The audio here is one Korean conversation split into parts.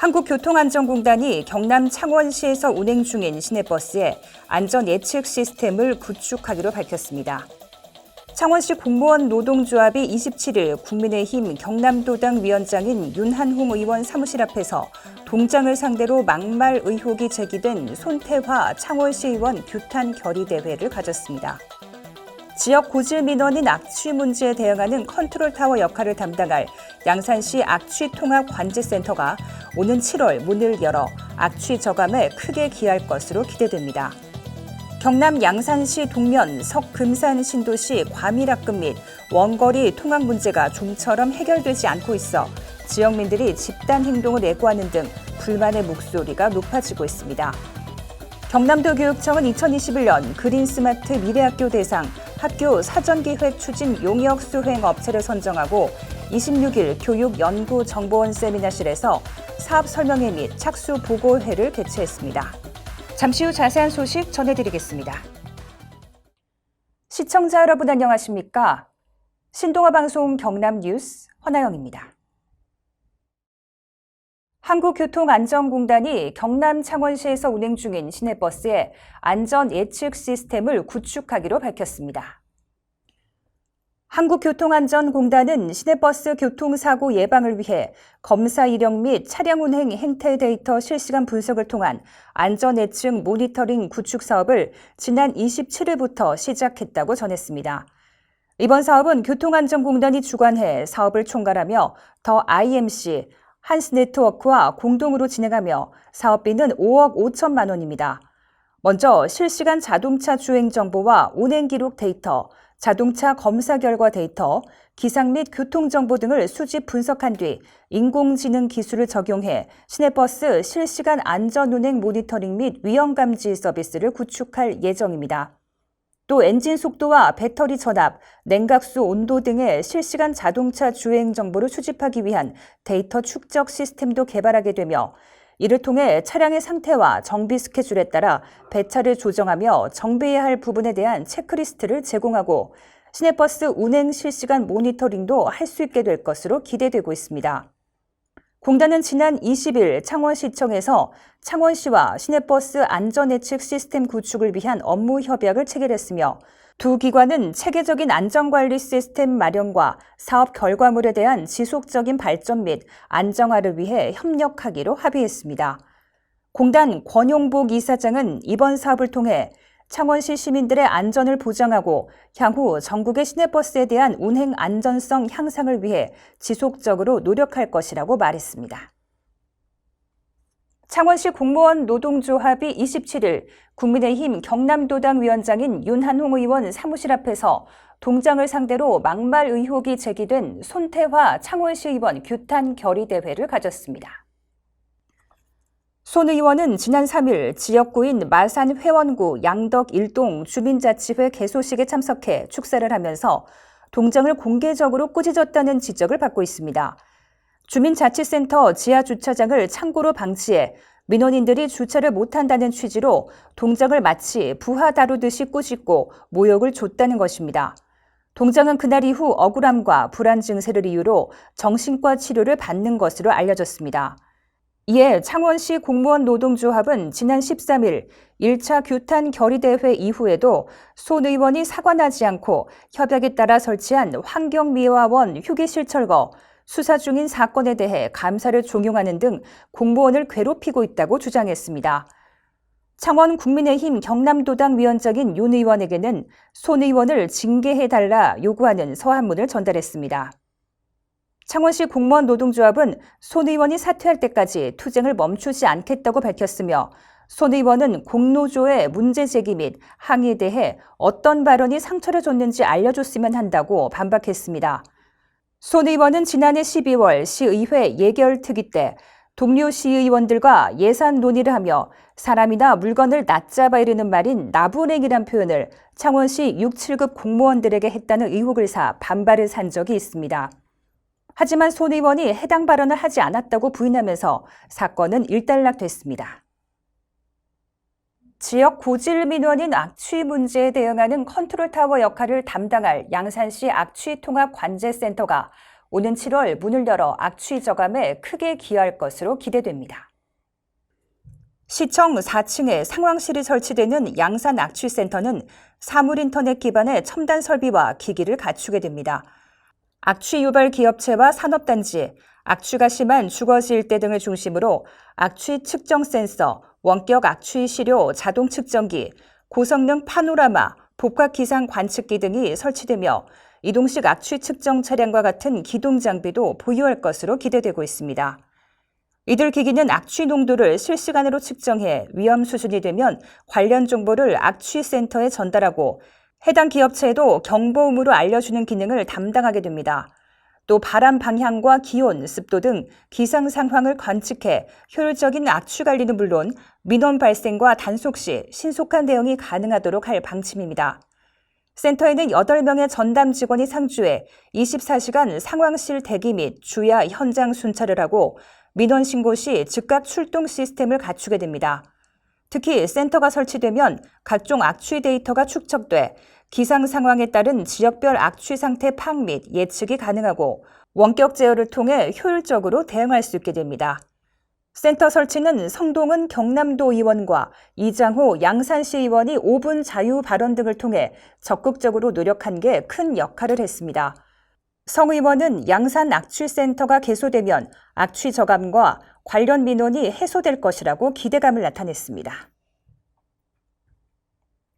한국교통안전공단이 경남 창원시에서 운행 중인 시내버스에 안전 예측 시스템을 구축하기로 밝혔습니다. 창원시 공무원 노동조합이 27일 국민의힘 경남도당 위원장인 윤한홍 의원 사무실 앞에서 동장을 상대로 막말 의혹이 제기된 손태화 창원시 의원 규탄 결의대회를 가졌습니다. 지역 고질 민원인 악취 문제에 대응하는 컨트롤타워 역할을 담당할 양산시 악취통합관제센터가 오는 7월 문을 열어 악취 저감에 크게 기여할 것으로 기대됩니다. 경남 양산시 동면 석금산 신도시 과밀합금 및 원거리 통학 문제가 좀처럼 해결되지 않고 있어 지역민들이 집단 행동을 예고하는 등 불만의 목소리가 높아지고 있습니다. 경남도 교육청은 2021년 그린스마트 미래학교 대상 학교 사전기획 추진 용역 수행 업체를 선정하고 26일 교육연구정보원 세미나실에서 사업 설명회 및 착수 보고회를 개최했습니다. 잠시 후 자세한 소식 전해드리겠습니다. 시청자 여러분 안녕하십니까? 신동아방송 경남뉴스 허나영입니다. 한국교통안전공단이 경남 창원시에서 운행 중인 시내버스에 안전 예측 시스템을 구축하기로 밝혔습니다. 한국교통안전공단은 시내버스 교통사고 예방을 위해 검사 이력 및 차량 운행 행태 데이터 실시간 분석을 통한 안전 예측 모니터링 구축 사업을 지난 27일부터 시작했다고 전했습니다. 이번 사업은 교통안전공단이 주관해 사업을 총괄하며 더 IMC, 한스네트워크와 공동으로 진행하며 사업비는 5억 5천만 원입니다. 먼저 실시간 자동차 주행 정보와 운행 기록 데이터, 자동차 검사 결과 데이터, 기상 및 교통정보 등을 수집 분석한 뒤 인공지능 기술을 적용해 시내버스 실시간 안전운행 모니터링 및 위험감지 서비스를 구축할 예정입니다. 또 엔진 속도와 배터리 전압, 냉각수 온도 등의 실시간 자동차 주행 정보를 수집하기 위한 데이터 축적 시스템도 개발하게 되며 이를 통해 차량의 상태와 정비 스케줄에 따라 배차를 조정하며 정비해야 할 부분에 대한 체크리스트를 제공하고 시내버스 운행 실시간 모니터링도 할 수 있게 될 것으로 기대되고 있습니다. 공단은 지난 20일 창원시청에서 창원시와 시내버스 안전예측 시스템 구축을 위한 업무 협약을 체결했으며 두 기관은 체계적인 안전관리 시스템 마련과 사업 결과물에 대한 지속적인 발전 및 안정화를 위해 협력하기로 합의했습니다. 공단 권용복 이사장은 이번 사업을 통해 창원시 시민들의 안전을 보장하고 향후 전국의 시내버스에 대한 운행 안전성 향상을 위해 지속적으로 노력할 것이라고 말했습니다. 창원시 공무원 노동조합이 27일 국민의힘 경남도당 위원장인 윤한홍 의원 사무실 앞에서 동장을 상대로 막말 의혹이 제기된 손태화 창원시 의원 규탄 결의대회를 가졌습니다. 손 의원은 지난 3일 지역구인 마산 회원구 양덕 1동 주민자치회 개소식에 참석해 축사를 하면서 동장을 공개적으로 꾸짖었다는 지적을 받고 있습니다. 주민자치센터 지하주차장을 창고로 방치해 민원인들이 주차를 못한다는 취지로 동장을 마치 부하 다루듯이 꾸짖고 모욕을 줬다는 것입니다. 동장은 그날 이후 억울함과 불안 증세를 이유로 정신과 치료를 받는 것으로 알려졌습니다. 이에 창원시 공무원 노동조합은 지난 13일 1차 규탄 결의대회 이후에도 손 의원이 사과하지 않고 협약에 따라 설치한 환경미화원 휴게실 철거, 수사 중인 사건에 대해 감사를 종용하는 등 공무원을 괴롭히고 있다고 주장했습니다. 창원 국민의힘 경남도당 위원장인 윤 의원에게는 손 의원을 징계해달라 요구하는 서한문을 전달했습니다. 창원시 공무원 노동조합은 손 의원이 사퇴할 때까지 투쟁을 멈추지 않겠다고 밝혔으며 손 의원은 공노조의 문제 제기 및 항의에 대해 어떤 발언이 상처를 줬는지 알려줬으면 한다고 반박했습니다. 손 의원은 지난해 12월 시의회 예결특위 때 동료 시의원들과 예산 논의를 하며 사람이나 물건을 낮잡아 이르는 말인 나분행이란 표현을 창원시 6, 7급 공무원들에게 했다는 의혹을 사 반발을 산 적이 있습니다. 하지만 손 의원이 해당 발언을 하지 않았다고 부인하면서 사건은 일단락됐습니다. 지역 고질 민원인 악취 문제에 대응하는 컨트롤타워 역할을 담당할 양산시 악취통합관제센터가 오는 7월 문을 열어 악취 저감에 크게 기여할 것으로 기대됩니다. 시청 4층에 상황실이 설치되는 양산 악취센터는 사물인터넷 기반의 첨단 설비와 기기를 갖추게 됩니다. 악취 유발 기업체와 산업단지, 악취가 심한 주거지 일대 등을 중심으로 악취 측정 센서, 원격 악취 시료 자동 측정기, 고성능 파노라마, 복합 기상 관측기 등이 설치되며 이동식 악취 측정 차량과 같은 기동 장비도 보유할 것으로 기대되고 있습니다. 이들 기기는 악취 농도를 실시간으로 측정해 위험 수준이 되면 관련 정보를 악취센터에 전달하고 해당 기업체에도 경보음으로 알려주는 기능을 담당하게 됩니다. 또 바람 방향과 기온, 습도 등 기상 상황을 관측해 효율적인 악취 관리는 물론 민원 발생과 단속 시 신속한 대응이 가능하도록 할 방침입니다. 센터에는 8명의 전담 직원이 상주해 24시간 상황실 대기 및 주야 현장 순찰을 하고 민원 신고 시 즉각 출동 시스템을 갖추게 됩니다. 특히 센터가 설치되면 각종 악취 데이터가 축적돼 기상 상황에 따른 지역별 악취 상태 파악 및 예측이 가능하고 원격 제어를 통해 효율적으로 대응할 수 있게 됩니다. 센터 설치는 성동은 경남도 의원과 이장호 양산시 의원이 5분 자유 발언 등을 통해 적극적으로 노력한 게 큰 역할을 했습니다. 성 의원은 양산 악취센터가 개소되면 악취 저감과 관련 민원이 해소될 것이라고 기대감을 나타냈습니다.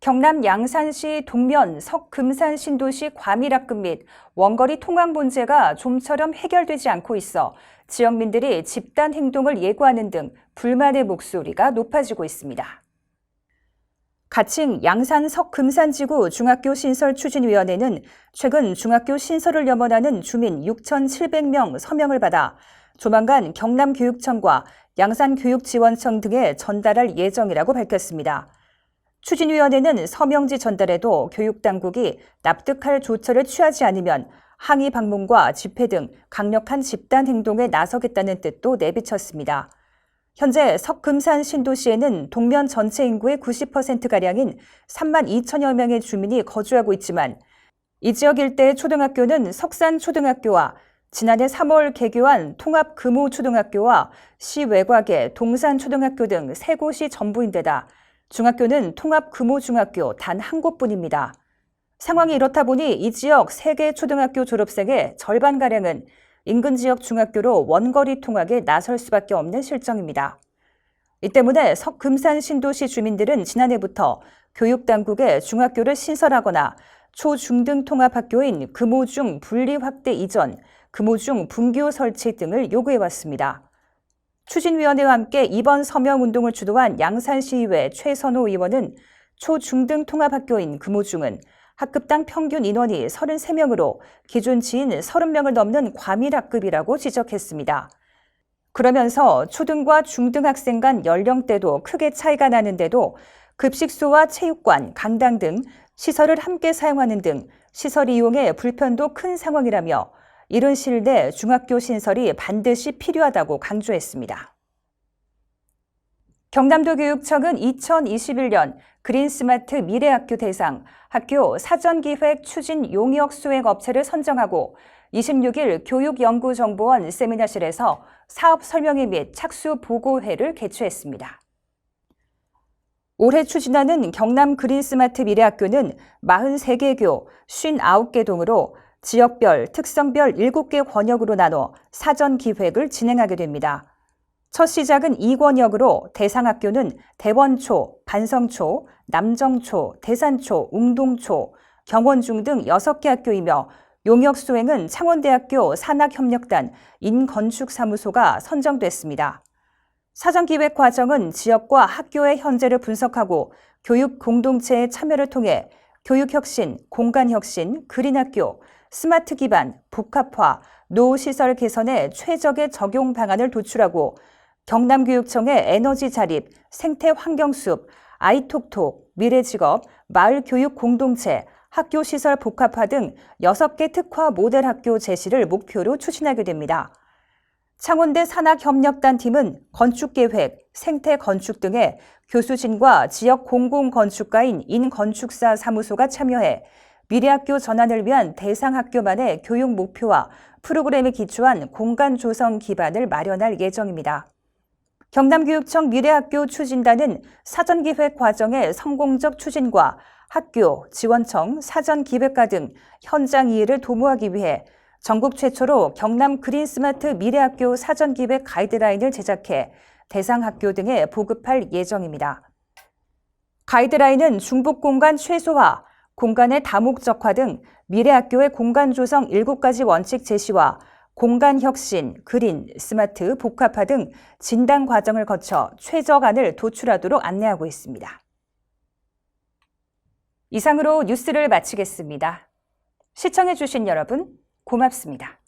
경남 양산시 동면 석금산 신도시 과밀합급 및 원거리 통학 문제가 좀처럼 해결되지 않고 있어 지역민들이 집단 행동을 예고하는 등 불만의 목소리가 높아지고 있습니다. 가칭 양산 석금산지구 중학교 신설 추진위원회는 최근 중학교 신설을 염원하는 주민 6,700명 서명을 받아 조만간 경남교육청과 양산교육지원청 등에 전달할 예정이라고 밝혔습니다. 추진위원회는 서명지 전달에도 교육당국이 납득할 조처를 취하지 않으면 항의 방문과 집회 등 강력한 집단 행동에 나서겠다는 뜻도 내비쳤습니다. 현재 석금산 신도시에는 동면 전체 인구의 90%가량인 3만 2천여 명의 주민이 거주하고 있지만 이 지역 일대의 초등학교는 석산초등학교와 지난해 3월 개교한 통합금호초등학교와 시 외곽의 동산초등학교 등 3곳이 전부인데다 중학교는 통합금호중학교 단 한 곳뿐입니다. 상황이 이렇다 보니 이 지역 3개 초등학교 졸업생의 절반가량은 인근 지역 중학교로 원거리 통학에 나설 수밖에 없는 실정입니다. 이 때문에 석금산 신도시 주민들은 지난해부터 교육당국에 중학교를 신설하거나 초중등 통합학교인 금호중 분리 확대 이전, 금호중 분교 설치 등을 요구해왔습니다. 추진위원회와 함께 이번 서명운동을 주도한 양산시의회 최선호 의원은 초중등 통합학교인 금호중은 학급당 평균 인원이 33명으로 기준치인 30명을 넘는 과밀학급이라고 지적했습니다. 그러면서 초등과 중등 학생 간 연령대도 크게 차이가 나는데도 급식소와 체육관, 강당 등 시설을 함께 사용하는 등 시설 이용에 불편도 큰 상황이라며 이른 시일 내 중학교 신설이 반드시 필요하다고 강조했습니다. 경남도 교육청은 2021년 그린스마트 미래학교 대상 학교 사전기획 추진 용역 수행 업체를 선정하고 26일 교육연구정보원 세미나실에서 사업 설명회 및 착수 보고회를 개최했습니다. 올해 추진하는 경남 그린스마트 미래학교는 43개 교, 59개 동으로 지역별, 특성별 7개 권역으로 나눠 사전 기획을 진행하게 됩니다. 첫 시작은 2권역으로 대상 학교는 대원초, 반성초, 남정초, 대산초, 웅동초, 경원중 등 6개 학교이며 용역 수행은 창원대학교 산학협력단 인건축사무소가 선정됐습니다. 사전 기획 과정은 지역과 학교의 현재를 분석하고 교육 공동체의 참여를 통해 교육혁신, 공간혁신, 그린학교, 스마트 기반, 복합화, 노후시설 개선에 최적의 적용 방안을 도출하고 경남교육청의 에너지 자립, 생태 환경숲, 아이톡톡, 미래직업, 마을교육 공동체, 학교시설 복합화 등 6개 특화 모델 학교 제시를 목표로 추진하게 됩니다. 창원대 산학협력단 팀은 건축계획, 생태건축 등의 교수진과 지역 공공건축가인 인건축사 사무소가 참여해 미래학교 전환을 위한 대상 학교만의 교육 목표와 프로그램에 기초한 공간 조성 기반을 마련할 예정입니다. 경남교육청 미래학교 추진단은 사전기획 과정의 성공적 추진과 학교, 지원청, 사전기획과 등 현장 이해를 도모하기 위해 전국 최초로 경남 그린스마트 미래학교 사전기획 가이드라인을 제작해 대상 학교 등에 보급할 예정입니다. 가이드라인은 중복공간 최소화, 공간의 다목적화 등 미래학교의 공간 조성 7가지 원칙 제시와 공간 혁신, 그린, 스마트, 복합화 등 진단 과정을 거쳐 최저안을 도출하도록 안내하고 있습니다. 이상으로 뉴스를 마치겠습니다. 시청해주신 여러분, 고맙습니다.